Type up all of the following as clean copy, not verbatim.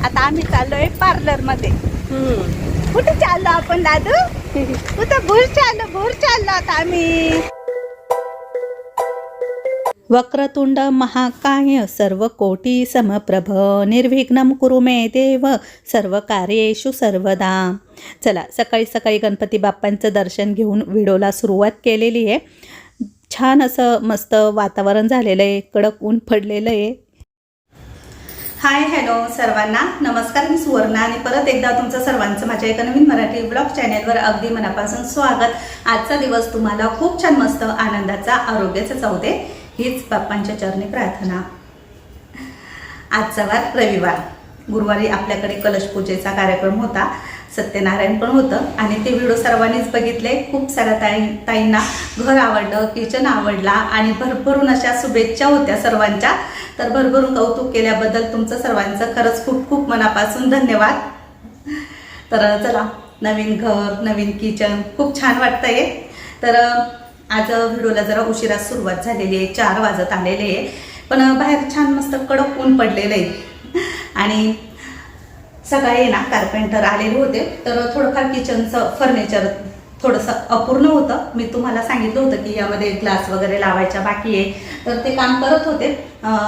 आता आम्ही चाललोय पार्लर मध्ये. कुठे चाललो आपण दादू? कुठं भूर चाललो आता आम्ही. वक्रतुंड महाकाय सर्वकोटी समप्रभ निर्विघ्नं कुरु मे देव सर्व कार्येषु सर्वदा. चला, सकाळी सकाळी गणपती बाप्पांचं दर्शन घेऊन व्हिडिओला सुरुवात केलेली आहे. छान असं मस्त वातावरण झालेलं आहे, कडक ऊन पडलेलं आहे. हाय हॅलो सर्वांना नमस्कार. मी सुवर्णा आणि परत एकदा तुमचं सर्वांचं माझ्या एका नवीन मराठी ब्लॉग चॅनेलवर अगदी मनापासून स्वागत. आजचा दिवस तुम्हाला खूप छान मस्त आनंदाचा आरोग्याचा जाऊ दे, हीच बाप्पांच्या चरणी प्रार्थना. आजचा वार रविवार. गुरुवारी आपल्याकडे कलश पूजेचा कार्यक्रम होता, सत्यनारायण पण होतं आणि ते व्हिडिओ सर्वांनीच बघितले. खूप साऱ्या ताईंना घर आवडलं, किचन आवडला आणि भरभरून अशा शुभेच्छा होत्या सर्वांच्या. तर भरभरून कौतुक केल्याबद्दल तुमचं सर्वांचं खरंच खूप खूप मनापासून धन्यवाद. तर चला, नवीन घर नवीन किचन खूप छान वाटतंय. तर आज व्हिडिओला जरा उशिरा सुरुवात झालेली आहे, 4 वाजत आलेले आहे, पण बाहेर छान मस्त कडक ऊन पडलेलं आहे. आणि सकाळी ना कार्पेंटर आलेले होते, तर थोडंफार किचनचं फर्निचर थोडंसं अपूर्ण होतं. मी तुम्हाला सांगितलं होतं की यामध्ये ग्लास वगैरे लावायच्या बाकी आहे, तर ते काम करत होते.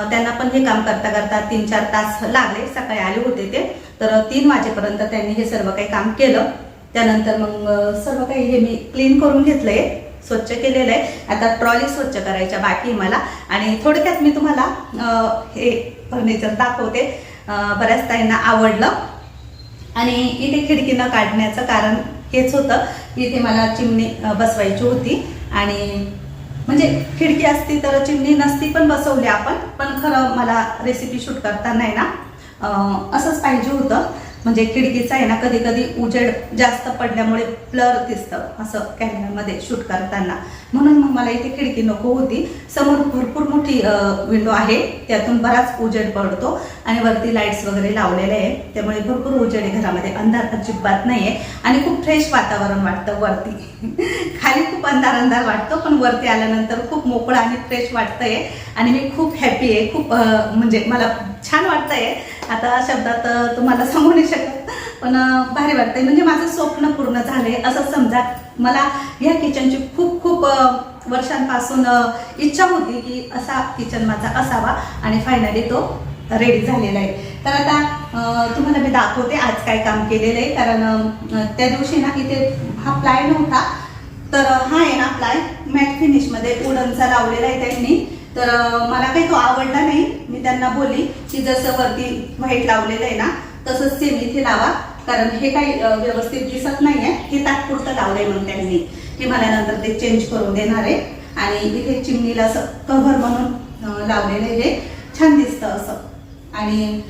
त्यांना पण हे काम करता करता 3-4 तास लागले. सकाळी आले होते ते, तर 3 वाजेपर्यंत त्यांनी हे सर्व काही काम केलं. त्यानंतर मग सर्व काही हे मी क्लीन करून घेतलंय, स्वच्छ केलेलं आहे. आता ट्रॉली स्वच्छ करायच्या बाकी आहे मला. आणि थोडक्यात मी तुम्हाला हे फर्निचर दाखवते. बऱ्याच ताईंना आवडलं. आणि इथे खिडकी न काढण्याचं कारण हेच होतं की इथे मला चिमणी बसवायची होती. आणि म्हणजे खिडकी असती तर चिमणी नसती पण बसवली आपण, पण खरं मला रेसिपी शूट करताना आहे ना असंच पाहिजे होतं. म्हणजे खिडकीचा आहे ना कधी कधी उजेड जास्त पडल्यामुळे ब्लर दिसतं असं कॅमेऱ्यामध्ये शूट करताना, म्हणून मग मला इथे खिडकी नको होती. समोर भरपूर मोठी विंडो आहे, त्यातून बराच उजेड पडतो आणि वरती लाईट्स वगैरे लावलेले आहे, त्यामुळे भरपूर उजेड आहे घरामध्ये. अंधार अजिबात नाही आहे आणि खूप फ्रेश वातावरण वाटतं वरती. खाली खूप अंधार वाटतो, पण वरती आल्यानंतर खूप मोकळं आणि फ्रेश वाटतंय. आणि मी खूप हॅपी आहे, खूप म्हणजे मला छान वाटतंय. आता शब्दात तुम्हाला सांगू नाही शकत, पण भारी वाटतंय. म्हणजे माझं स्वप्न पूर्ण झालंय असं समजा. मला ह्या किचनची खूप खूप वर्षांपासून इच्छा होती की असा किचन माझा असावा, आणि फायनली तो रेडी झालेला आहे. तर आता तुम्हाला मी दाखवते आज काय काम केलेलं आहे. कारण त्या दिवशी ना इथे हा प्लाय नव्हता, तर हा आहे ना प्लाय मॅट फिनिशमध्ये वुडनचा लावलेला आहे त्यांनी. तर मला काही तो आवडला नाही. मी त्यांना बोलली की जसं वरती व्हाईट लावलेलं आहे ना तसंच सेम इथे लावा, कारण हे काही व्यवस्थित दिसत नाहीये. हे तात्पुरतं लावलंय म्हणून त्यांनी, हे मला नंतर ते चेंज करून देणार आहे. आणि इथे चिमणीला असं कव्हर म्हणून लावलेलं आहे, छान दिसतं असं. आणि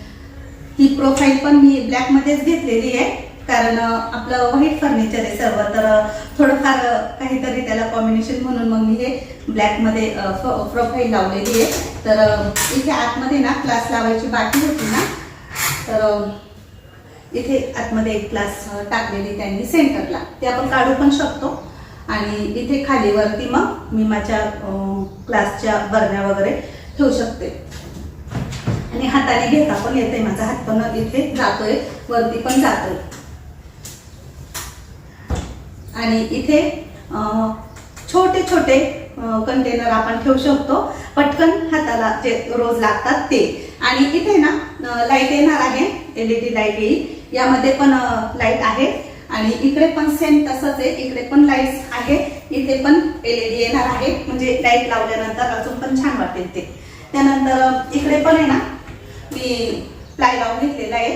ही प्रोफाईल पण मी ब्लॅक मध्येच घेतलेली आहे, कारण आपलं व्हाईट फर्निचर आहे सर्व, तर थोडंफार काहीतरी त्याला कॉम्बिनेशन म्हणून मग मी हे ब्लॅक मध्ये प्रोफाईल लावलेली आहे. तर इथे आतमध्ये ना ग्लास लावायची बाकी होती ना, तर इथे आतमध्ये एक ग्लास टाकलेली त्यांनी सेंटरला, ते आपण काढू पण शकतो. आणि इथे खालीवरती मग मी माझ्या ग्लासच्या बरण्या वगैरे ठेवू शकते. आणि हाताने घेता पण येते, माझा हात पण इथे जातोय, वरती पण जातोय. आणि इथे छोटे छोटे कंटेनर आपण ठेवू शकतो, पटकन हाताला जे रोज लागतात ते. आणि इथे ना लाईट येणार आहे, LED लाईट येईल, यामध्ये पण लाईट आहे. आणि इकडे पण सेम तसंच आहे, इकडे पण लाईट्स आहे, इथे पण LED येणार आहे. म्हणजे लाईट लावल्यानंतर अजून पण छान वाटेल ते. त्यानंतर इकडे पण आहे ना मी प्लाय लावून घेतलेला आहे.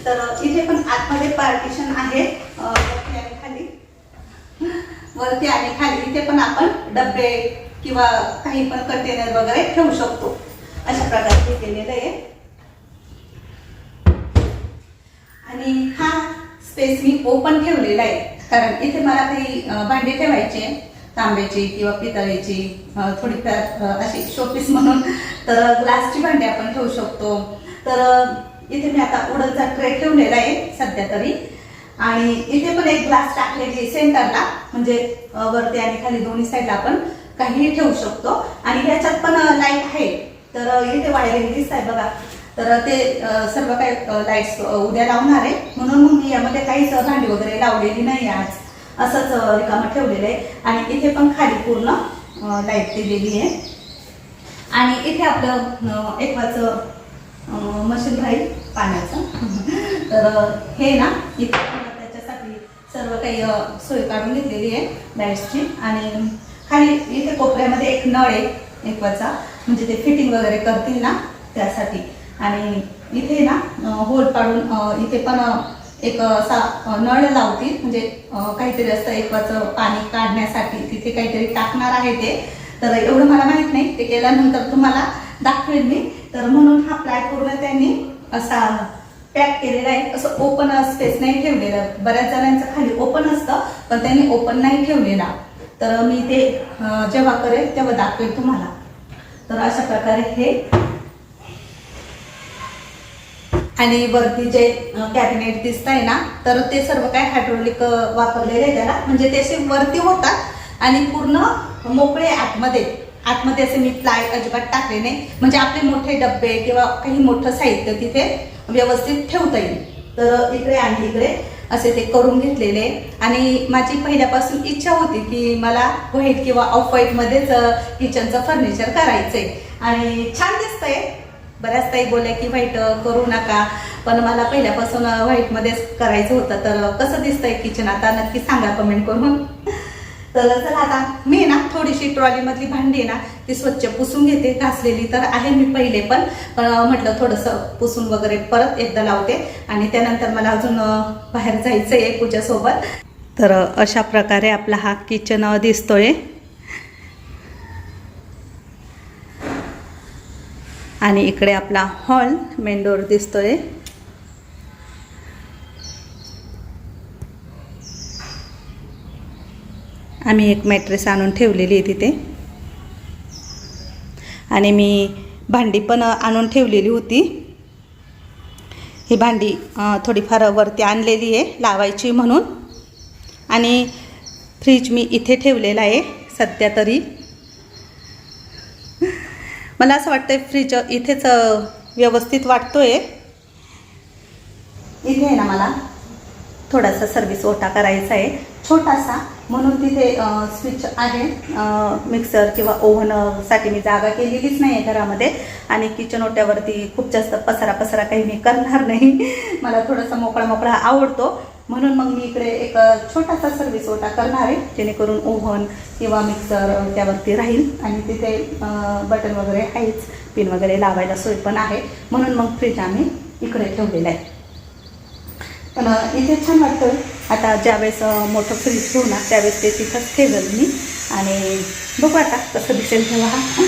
तर इथे पण आतमध्ये पार्टिशन आहे, वरती आणि खाली इथे पण आपण डब्बे किंवा काही पण कंटेनर वगैरे ठेवू शकतो. अशा प्रकारे केलेलं आहे. आणि हा स्पेस मी ओपन ठेवलेला आहे, कारण इथे मला काही भांडे ठेवायचे, तांब्याची किंवा पितळेची, थोडीफार अशी शोपीस म्हणून. तर ग्लासची भांडी आपण ठेवू शकतो. तर इथे मी आता वुडनचा ट्रे ठेवलेला आहे सध्या तरी. आणि इथे पण एक ग्लास टाकलेली सेंटरला, म्हणजे वरती आणि खाली दोन्ही साईडला आपण काहीही ठेवू शकतो. आणि याच्यात पण लाईट आहे, तर इथे वायरिंग दिसत आहे बघा. तर ते सर्व काही लाईट्स उद्या लावणार आहे, म्हणून मग मी यामध्ये काहीच भांडी वगैरे लावलेली नाही आज, असंच रिकामं ठेवलेलं आहे. आणि इथे पण खाली पूर्ण लाईट दिलेली आहे. आणि इथे आपलं एक्वाचं मशीन राहील पाण्याचं. तर हे ना इथे त्याच्यासाठी सर्व काही सोय काढून घेतलेली आहे लाईट्सची. आणि खाली इथे कोपऱ्यामध्ये एक नळ आहे एक्वाचा, म्हणजे ते फिटिंग वगैरे करतील ना त्यासाठी. आणि इथे ना होल पाडून इथे पण एक असा नळ लावतील, म्हणजे काहीतरी असतं एक्वाचं पाणी काढण्यासाठी, तिथे काहीतरी टाकणार आहे ते. तर एवढं मला माहित नाही, ते केल्यानंतर तुम्हाला दाखवेल मी. तर म्हणून हा फ्लॅट पूर्ण त्यांनी असा पॅक केलेला आहे, असं ओपन स्पेस नाही ठेवलेलं. बऱ्याच जणांचं खाली ओपन असतं, पण त्यांनी ओपन नाही ठेवलेला. तर मी ते जेव्हा करेल तेव्हा दाखवेल तुम्हाला. तर अशा प्रकारे हे. आणि वरती जे कॅबिनेट दिसत आहे ना, तर ते सर्व काय हायड्रोलिक वापरलेले आहे त्याला, म्हणजे ते असे वरती होतात आणि पूर्ण मोकळे आतमध्ये असे मी प्लाय अजिबात टाकले नाही, म्हणजे आपले मोठे डब्बे किंवा काही मोठं साहित्य तिथे व्यवस्थित ठेवता येईल. तर इकडे आणि इकडे असे ते करून घेतलेले. आणि माझी पहिल्यापासून इच्छा होती की मला व्हाईट किंवा ऑफ व्हाईटमध्येच किचनचं फर्निचर करायचंय. आणि छान दिसतंय. बऱ्याच ताई बोलल्या की व्हाईट करू नका, पण मला पहिल्यापासून व्हाईटमध्येच करायचं होतं. तर कसं दिसतंय किचन आता नक्की सांगा कमेंट करून. तर चला आता मी ना थोडीशी ट्रॉलीमधली भांडी आहे ना ती स्वच्छ पुसून घेते. घासलेली तर आहे मी पहिले पण म्हटलं थोडंसं पुसून वगैरे परत एकदा लावते. आणि त्यानंतर मला अजून बाहेर जायचं आहे पूजासोबत. तर अशा प्रकारे आपला हा किचन दिसतोय. आणि इकडे आपला हॉल मेन डोअर दिसतोय. आम्ही एक मॅट्रेस आणून ठेवलेली आहे तिथे. आणि मी भांडी पण आणून ठेवलेली होती. ही भांडी थोडीफार वरती आणलेली आहे लावायची म्हणून. आणि फ्रीज मी इथे ठेवलेला आहे सध्या तरी. मला असं वाटतंय फ्रीज इथेच व्यवस्थित वाटतोय. इथे आहे ना मला थोडासा सर्व्हिस ओटा करायचा आहे छोटासा, म्हणून तिथे स्विच आहे. मिक्सर किंवा ओव्हनसाठी मी जागा केलेलीच नाही आहे घरामध्ये. आणि किचन ओट्यावरती खूप जास्त पसारा काही मी करणार नाही. मला थोडासा मोकळा आवडतो, म्हणून मग मी इकडे एक छोटासा सर्व्हिस ओटा करणार आहे, जेणेकरून ओव्हन किंवा मिक्सर त्यावरती राहील. आणि तिथे बटन वगैरे आहेच, पिन वगैरे लावायला सोय पण आहे. म्हणून मग फ्रीज आम्ही इकडे ठेवलेला आहे. पण इथे छान वाटतं. आता ज्यावेळेस मोठं फ्रीज घेऊ ना त्यावेळेस ते तिथंच ठेवेल मी. आणि बघू आता कसं दिसेल तेव्हा.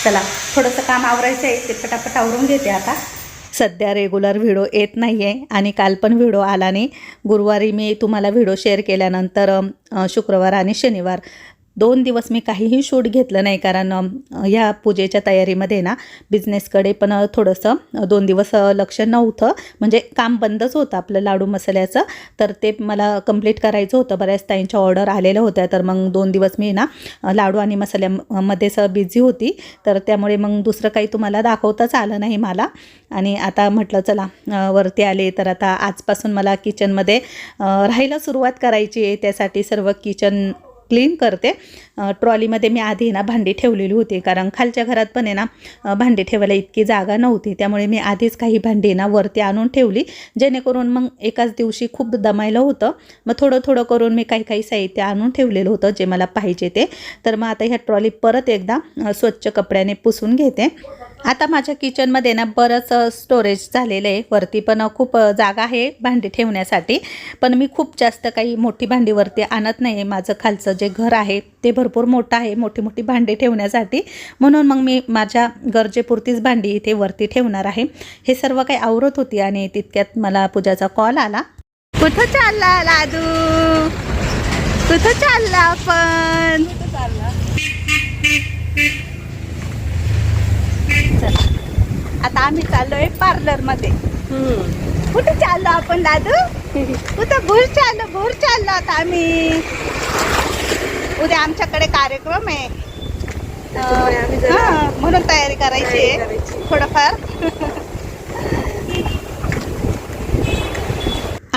चला थोडंसं काम आवरायचं आहे, ते पटापट आवरून घेते आता. सध्या रेग्युलर व्हिडिओ येत नाही आहे आणि काल पण व्हिडिओ आला नाही. गुरुवारी मी तुम्हाला व्हिडिओ शेअर केल्यानंतर शुक्रवार आणि शनिवार 2 दिवस मी काहीही शूट घेतलं नाही, कारण ह्या पूजेच्या तयारीमध्ये ना बिझनेसकडे पण थोडंसं 2 दिवस लक्ष नव्हतं. म्हणजे काम बंदच होतं आपलं लाडू मसाल्याचं. तर ते मला कंप्लीट करायचं होतं. बऱ्याच ताईंच्या ऑर्डर आलेल्या होत्या. तर मग 2 दिवस मी ना लाडू आणि मसाल्यामध्येच बिझी होती. तर त्यामुळे मग दुसरं काही तुम्हाला दाखवताच आलं नाही मला. आणि आता म्हटलं चला वरती आले तर आता आजपासून मला किचनमध्ये राहायला सुरुवात करायची आहे. त्यासाठी सर्व किचन क्लीन करते. ट्रॉलीमध्ये मी आधी ना भांडी ठेवलेली होती, कारण खालच्या घरात पण आहे ना भांडी ठेवायला इतकी जागा नव्हती. त्यामुळे मी आधीच काही भांडी ना वरती आणून ठेवली, जेणेकरून मग एकाच दिवशी खूप दमायला होतं. मग थोडं करून मी काही साहित्य आणून ठेवलेलं होतं जे मला पाहिजे ते. तर मग आता ह्या ट्रॉली परत एकदा स्वच्छ कपड्याने पुसून घेते. आता माझ्या किचनमध्ये ना बरंच स्टोरेज झालेलं आहे. वरती पण खूप जागा आहे भांडी ठेवण्यासाठी, पण मी खूप जास्त काही मोठी भांडी वरती आणत नाही. माझं खालचं जे घर आहे ते भरपूर मोठं आहे, मोठी भांडी ठेवण्यासाठी. म्हणून मग मी माझ्या गरजेपुरतीच भांडी इथे वरती ठेवणार आहे. हे सर्व काही आवरत होती आणि तितक्यात मला पूजाचा कॉल आला. कुठं चालला लाडू? कुठं चालला आपण? चला आता आम्ही चाललोय पार्लरमध्ये. कुठे चाललो आपण दादू? कुठं भूर चाललो आता आम्ही. उद्या आमच्याकडे कार्यक्रम आहे, म्हणून तयारी करायची आहे थोडंफार.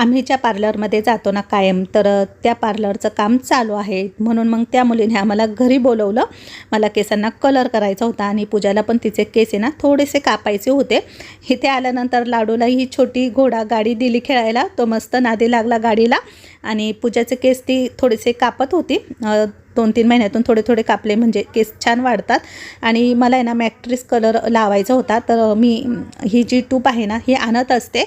आम्ही ज्या पार्लरमध्ये जातो ना कायम, तर त्या पार्लरचं काम चालू आहे, म्हणून मग त्या मुलीने आम्हाला घरी बोलवलं. मला केसांना कलर करायचा होता आणि पूजाला पण तिचे केस आहे ना थोडेसे कापायचे होते. इथे आल्यानंतर लाडूला ही छोटी घोडा गाडी दिली खेळायला. तो मस्त नादी लागला गाडीला आणि पूजाचे केस ती थोडेसे कापत होती. 2-3 महिन्यातून थोडे थोडे कापले म्हणजे केस छान वाढतात. आणि मला आहे ना मॅट्रिक्स कलर लावायचा होता, तर मी ही जी ट्यूब आहे ना ही आणत असते.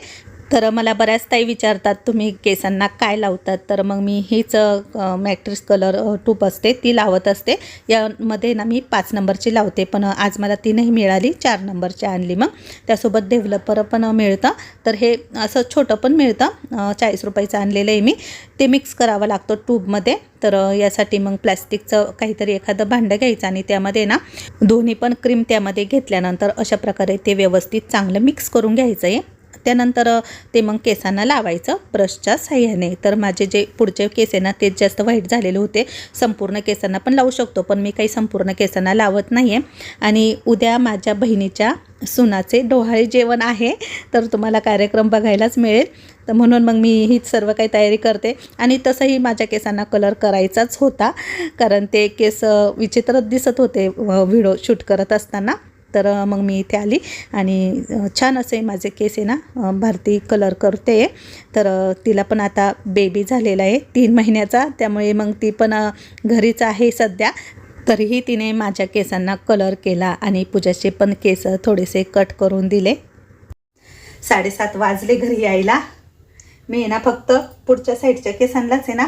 तर मला बऱ्याच ताई विचारतात तुम्ही केसांना काय लावतात, तर मग मी हीच मॅट्रिक्स कलर ट्यूब असते ती लावत असते. यामध्ये ना मी 5 नंबरची लावते, पण आज मला ती नाही मिळाली, 4 नंबरची आणली. मग त्यासोबत डेव्हलपर पण मिळतं, तर हे असं छोटं पण मिळतं. 40 रुपयाचं आणलेलं आहे मी. ते मिक्स करावं लागतं ट्यूबमध्ये. तर यासाठी मग प्लॅस्टिकचं काहीतरी एखादं भांडं घ्यायचं आणि त्यामध्ये ना दोन्ही पण क्रीम त्यामध्ये घेतल्यानंतर अशा प्रकारे ते व्यवस्थित चांगलं मिक्स करून घ्यायचं आहे. त्यानंतर ते मग केसांना लावायचं ब्रशच्या साह्याने. तर माझे जे पुढचे केस आहे ना ते जास्त व्हाईट झालेले होते. संपूर्ण केसांना पण लावू शकतो, पण मी काही संपूर्ण केसांना लावत नाही आहे. आणि उद्या माझ्या बहिणीच्या सुनाचे डोहाळे जेवण आहे, तर तुम्हाला कार्यक्रम बघायलाच मिळेल. तर म्हणून मग मी हीच सर्व काही तयारी करते. आणि तसंही माझ्या केसांना कलर करायचाच होता, कारण ते केस विचित्रच दिसत होते व्हिडिओ शूट करत असताना. तर मग मी इथे आली आणि छान असे माझे केस आहे ना भारती कलर करते. तर तिला पण आता बेबी झालेला आहे 3 महिन्याचा, त्यामुळे मग ती पण घरीच आहे सध्या. तरीही तिने माझ्या केसांना कलर केला आणि पूजाचे पण केस थोडेसे कट करून दिले. 7:30 वाजले घरी यायला. मी ना फक्त पुढच्या साईडच्या केसांनाच आहे ना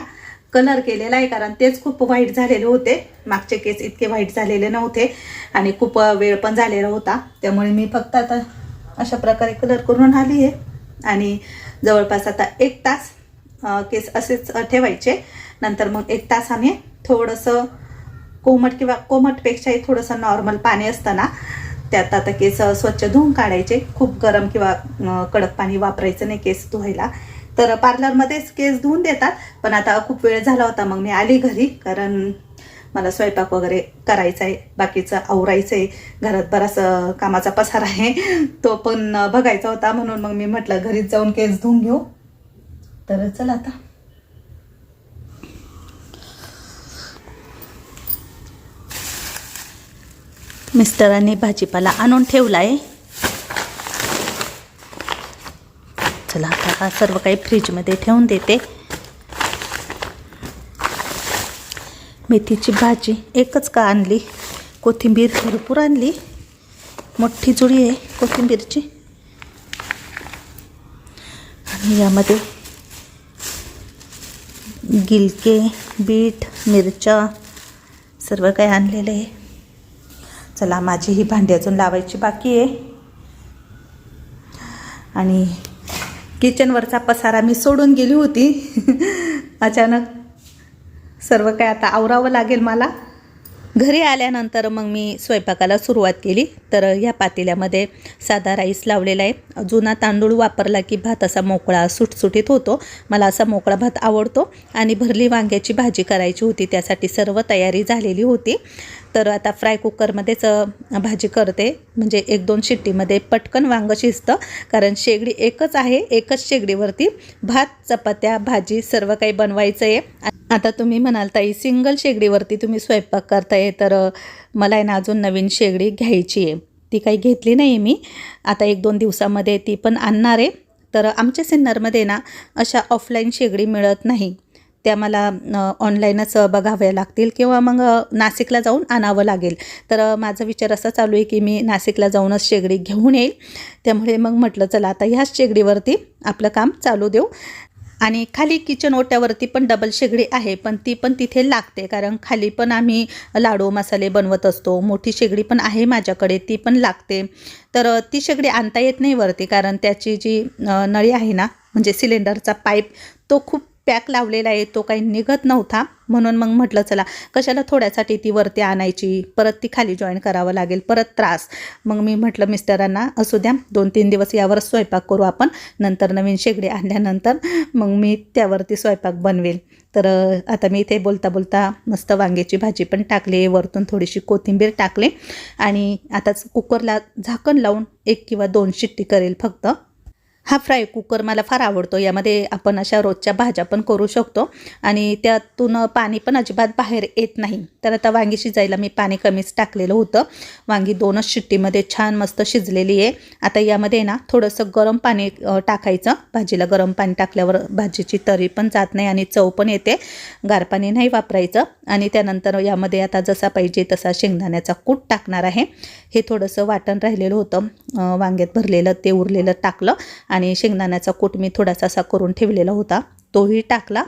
कलर केलेला आहे, कारण तेच खूप व्हाईट झालेले होते. मागचे केस इतके व्हाईट झालेले नव्हते आणि खूप वेळ पण झालेला होता. त्यामुळे मी फक्त आता अशा प्रकारे कलर करून आली आहे. आणि जवळपास आता 1 तास केस असेच ठेवायचे. नंतर मग 1 तासाने थोडंसं कोमट किंवा कोमटपेक्षाही थोडंसं नॉर्मल पाणी असतं ना, त्यात आता केस स्वच्छ धुवून काढायचे. खूप गरम किंवा कडक पाणी वापरायचं नाही केस धुवायला. तर पार्लरमध्येच केस धुवून देतात, पण आता खूप वेळ झाला होता मग मी आली घरी, कारण मला स्वयंपाक वगैरे करायचा आहे, बाकीचं आवरायचं आहे, घरात बराच कामाचा पसार आहे तो पण बघायचा होता. म्हणून मग मी म्हटलं घरीच जाऊन केस धुवून घेऊ. तर चला आता मिस्टरांनी भाजीपाला आणून ठेवला आहे. चला आता हा सर्व काही फ्रीजमध्ये ठेवून देते. मेथीची भाजी एकच का आणली, कोथिंबीर भरपूर आणली, मोठी जुडी आहे कोथिंबीरची. आणि यामध्ये गिलके, बीट, मिरच्या सर्व काही आणलेलं आहे. चला माझी ही भांडी अजून लावायची बाकी आहे. आणि किचनवरचा पसारा मी सोडून गेली होती अचानक. सर्व काय आता आवरावं लागेल मला. घरी आल्यानंतर मग मी स्वयंपाकाला सुरुवात केली. तर या पातेल्यामध्ये साधा राईस लावलेला आहे. जुना तांदूळ वापरला की भात असा मोकळा सुटसुटीत होतो. मला असा मोकळा भात आवडतो. आणि भरली वांग्याची भाजी करायची होती, त्यासाठी सर्व तयारी झालेली होती. तर आता फ्राय कुकरमध्येच भाजी करते, म्हणजे 1-2 शिट्टीमध्ये पटकन वांगं शिजतं. कारण शेगडी एकच आहे, एकच शेगडीवरती भात, चपात्या, भाजी सर्व काही बनवायचं आहे. आता तुम्ही म्हणाल ताई सिंगल शेगडीवरती तुम्ही स्वयंपाक करताय, तर मला आहे ना अजून नवीन शेगडी घ्यायची आहे. ती काही घेतली नाही मी, आता 1-2 दिवसामध्ये ती पण आणणार आहे. तर आमच्या सिन्नरमध्ये ना अशा ऑफलाईन शेगडी मिळत नाही, त्या मला ऑनलाईनच बघाव्या लागतील किंवा मग नाशिकला जाऊन आणावं लागेल. तर माझा विचार असा चालू आहे की मी नाशिकला जाऊनच शेगडी घेऊन येईल. त्यामुळे मग म्हटलं चला आता ह्याच शेगडीवरती आपलं काम चालू देऊ. आणि खाली किचन ओट्यावरती पण डबल शेगडी आहे, पण ती पण तिथे लागते, कारण खाली पण आम्ही लाडू मसाले बनवत असतो. मोठी शेगडी पण आहे माझ्याकडे, ती पण लागते. तर ती शेगडी आणता येत नाही वरती, कारण त्याची जी नळी आहे ना, म्हणजे सिलेंडरचा पाईप तो खूप पॅक लावलेला आहे, तो काही निघत नव्हता. म्हणून मग म्हटलं चला कशाला थोड्यासाठी ती वरती आणायची, परत ती खाली जॉईन करावं लागेल, परत त्रास. मग मी म्हटलं मिस्टरांना असू द्या 2-3 दिवस यावरच स्वयंपाक करू आपण, नंतर नवीन शेगडी आणल्यानंतर मग मी त्यावरती स्वयंपाक बनवेल. तर आता मी इथे बोलता बोलता मस्त वांग्याची भाजी पण टाकली, वरतून थोडीशी कोथिंबीर टाकली आणि आताच कुकरला झाकण लावून 1 किंवा 2 शिट्टी करेल फक्त. हा फ्राय कुकर मला फार आवडतो. यामध्ये आपण अशा रोजच्या भाज्या पण करू शकतो आणि त्यातून पाणी पण अजिबात बाहेर येत नाही. तर आता वांगी शिजायला मी पाणी कमीच टाकलेलं होतं. वांगी 2च शिट्टीमध्ये छान मस्त शिजलेली आहे. आता यामध्ये ना थोडंसं गरम पाणी टाकायचं. भाजीला गरम पाणी टाकल्यावर भाजीची तरी पण जात नाही आणि चव पण येते. गार पाणी नाही वापरायचं. आणि त्यानंतर यामध्ये आता जसा पाहिजे तसा शेंगदाण्याचा कूट टाकणार आहे. हे थोडंसं वाटण राहिलेलं होतं वांग्यात भरलेलं, ते उरलेलं टाकलं आणि शेंगदाण्याचा कूट मी थोडासा असा करून ठेवलेला होता तोही टाकला.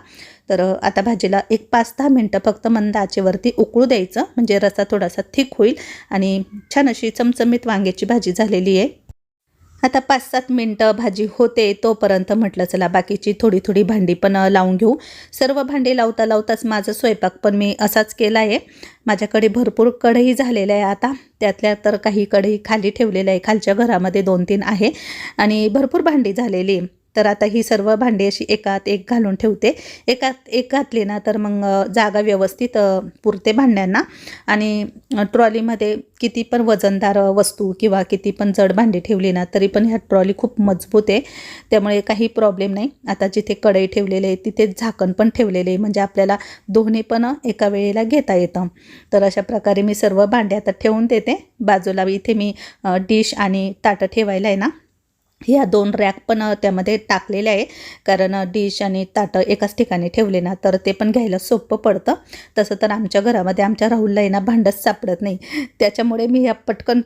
तर आता भाजीला एक 5-10 मिनटं फक्त मंद आचेवरती उकळू द्यायचं, म्हणजे रस्सा थोडासा थिक होईल आणि छान अशी चमचमीत वांग्याची भाजी झालेली आहे. आता 5-7 मिनटं भाजी होते तोपर्यंत म्हटलं चला बाकीची थोडी भांडी पण लावून घेऊ. सर्व भांडी लावताच माझं स्वयंपाक पण मी असाच केला आहे. माझ्याकडे भरपूर कढई झालेल्या आहे. आता त्यातल्या तर काही कढई खाली ठेवलेल्या आहे. खालच्या घरामध्ये 2-3 आहे आणि भरपूर भांडी झालेली. तर आता ही सर्व भांडी अशी एकात एक घालून ठेवते. एकात एक घातली ना तर मग जागा व्यवस्थित पुरते भांड्यांना. आणि ट्रॉलीमध्ये किती पण वजनदार वस्तू किंवा किती पण जड भांडी ठेवली ना तरी पण ह्या ट्रॉली खूप मजबूत आहे, त्यामुळे काही प्रॉब्लेम नाही. आता जिथे कढई ठेवलेले आहे तिथे झाकण पण ठेवलेले आहे, म्हणजे आपल्याला दोन्ही पण एका वेळेला घेता येतं. तर अशा प्रकारे मी सर्व भांडे आता ठेवून देते. बाजूला इथे मी डिश आणि ताटं ठेवायला आहे ना ह्या 2 रॅक पण त्यामध्ये टाकलेल्या आहे, कारण डिश आणि ताटं एकाच ठिकाणी ठेवले ना तर ते पण घ्यायला सोपं पडतं. तसं तर आमच्या घरामध्ये आमच्या राहुलला आहे ना भांडंच सापडत नाही, त्याच्यामुळे मी ह्या पटकन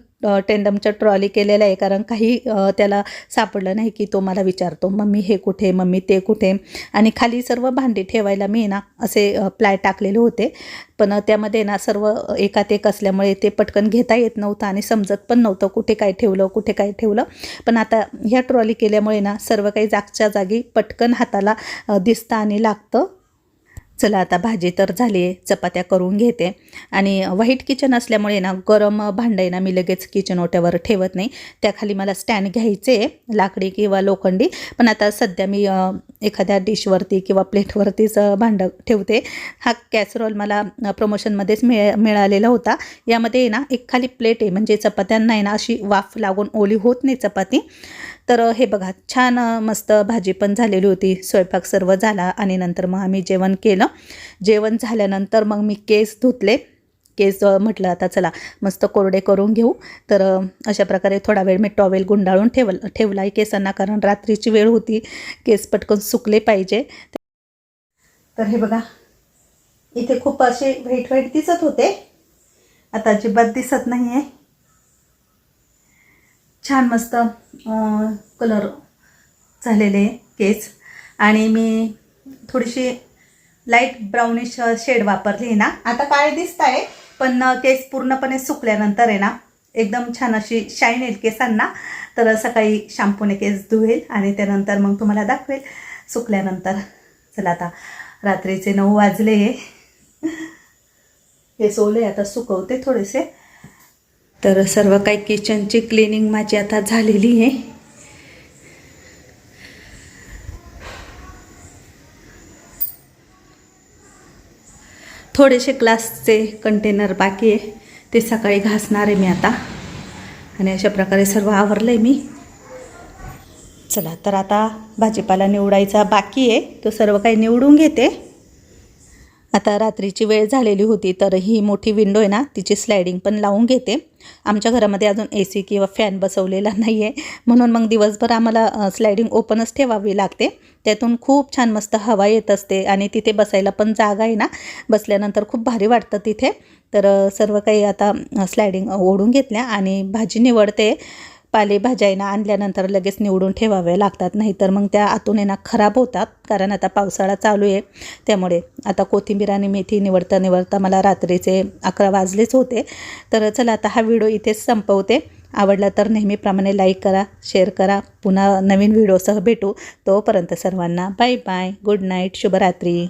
टेंडमच्या ट्रॉली केलेल्या आहे. कारण काही त्याला सापडलं नाही की तो मला विचारतो मम्मी हे कुठे, मम्मी ते कुठे. आणि खाली सर्व भांडी ठेवायला मी ना असे प्लाय टाकलेले होते, पण त्यामध्ये ना सर्व एकात एक असल्यामुळे ते पटकन घेता येत नव्हतं आणि समजत पण नव्हतं कुठे काय ठेवलं. पण आता ह्या ट्रॉली केल्यामुळे ना सर्व काही जागच्या जागी पटकन हाताला दिसतं आणि लागतं. चला आता भाजी तर झाली आहे, चपात्या करून घेते. आणि व्हाईट किचन असल्यामुळे ना गरम भांडे ना मी लगेच किचन ओट्यावर ठेवत नाही. त्याखाली मला स्टँड घ्यायचे आहे, लाकडी किंवा लोखंडी. पण आता सध्या मी एखाद्या डिशवरती किंवा प्लेटवरतीच भांडं ठेवते. हा कॅसरोल मला प्रमोशनमध्येच मिळालेला होता. यामध्ये ना एक खाली प्लेट आहे, म्हणजे चपात्यांना आहे ना अशी वाफ लागून ओली होत नाही चपाती. तर हे बघा छान मस्त भाजी पण झालेली होती. स्वयंपाक सर्व झाला आणि नंतर मग आम्ही जेवण केलं. जेवण झाल्यानंतर मग मी केस धुतले. केस म्हटलं आता चला मस्त कोरडे करून घेऊ. तर अशा प्रकारे थोडा वेळ मी टॉवेल गुंडाळून ठेवला आहे केसांना, कारण रात्रीची वेळ होती, केस पटकन सुकले पाहिजे. तर हे बघा इथे खूप असे व्हाईट दिसत होते, आता अजिबात दिसत नाही आहे. छान मस्त कलर झालेले केस. आणि मी थोडीशी लाईट ब्राउनिश शेड वापरली ना. आता काळे दिसत आहे पण केस पूर्णपणे सुकल्यानंतर आहे ना एकदम छान अशी शाईन येईल केसांना. तर सकाळी शॅम्पूने केस धुवेल आणि त्यानंतर मग तुम्हाला दाखवेल सुकल्यानंतर. चला आता रात्रीचे 9 वाजले. केस ओले आता सुकवते थोडेसे. तर सर्व काही किचनची क्लिनिंग माझी आता झालेली आहे. थोडेसे ग्लासचे कंटेनर बाकी आहे, ते सकाळी घासणार आहे मी आता. आणि अशा प्रकारे सर्व आवरलं आहे मी. चला तर आता भाजीपाला निवडायचा बाकी आहे, तो सर्व काही निवडून घेते. आता रात्रीची वेळ झालेली होती, तर ही मोठी विंडो आहे ना तिची स्लायडिंग पण लावून घेते. आमच्या घरामध्ये अजून AC किंवा फॅन बसवलेला नाही आहे, म्हणून मग दिवसभर आम्हाला स्लायडिंग ओपनच ठेवावी लागते. त्यातून खूप छान मस्त हवा येत असते आणि तिथे बसायला पण जागा आहे ना, बसल्यानंतर खूप भारी वाटतं तिथे. तर सर्व काही आता स्लायडिंग ओढून घेतल्या आणि भाजी निवडते. पालेभाज्या आहे ना आणल्यानंतर लगेच निवडून ठेवाव्या लागतात, नाहीतर मग त्या आतून आहे ना खराब होतात, कारण आता पावसाळा चालू आहे. त्यामुळे आता कोथिंबीर आणि मेथी निवडता मला रात्रीचे 11 वाजलेच होते. तर चला आता हा व्हिडिओ इथेच संपवते. आवडला तर नेहमीप्रमाणे लाईक करा, शेअर करा. पुन्हा नवीन व्हिडिओसह भेटू. तोपर्यंत सर्वांना बाय बाय, गुड नाईट, शुभरात्री.